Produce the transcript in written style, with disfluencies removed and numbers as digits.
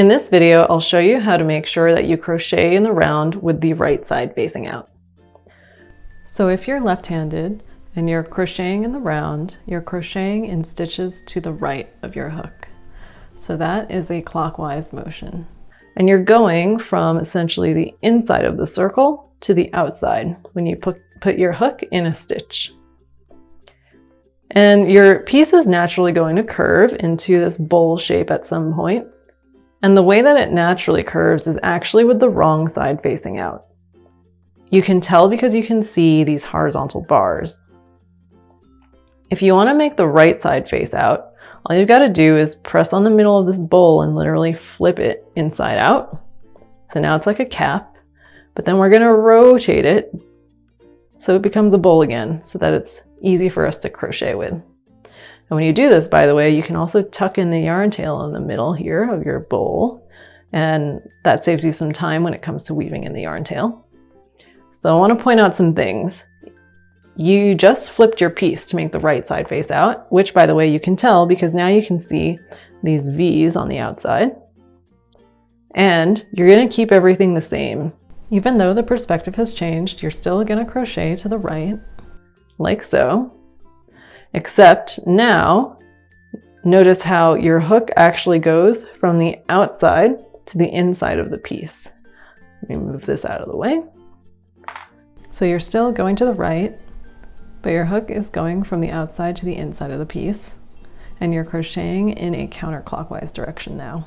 In this video, I'll show you how to make sure that you crochet in the round with the right side facing out. So if you're left-handed and you're crocheting in the round, you're crocheting in stitches to the right of your hook. So that is a clockwise motion. And you're going from essentially the inside of the circle to the outside when you put your hook in a stitch. And your piece is naturally going to curve into this bowl shape at some point. And the way that it naturally curves is actually with the wrong side facing out. You can tell because you can see these horizontal bars. If you want to make the right side face out, all you've got to do is press on the middle of this bowl and literally flip it inside out. So now it's like a cap, but then we're going to rotate it so it becomes a bowl again so that it's easy for us to crochet with. And when you do this, by the way, you can also tuck in the yarn tail in the middle here of your bowl, and that saves you some time when it comes to weaving in the yarn tail. So I want to point out some things. You just flipped your piece to make the right side face out, which by the way you can tell because now you can see these V's on the outside. And you're going to keep everything the same. Even though the perspective has changed, you're still going to crochet to the right, like so. Except now, notice how your hook actually goes from the outside to the inside of the piece. Let me move this out of the way. So you're still going to the right, but your hook is going from the outside to the inside of the piece, and you're crocheting in a counterclockwise direction now.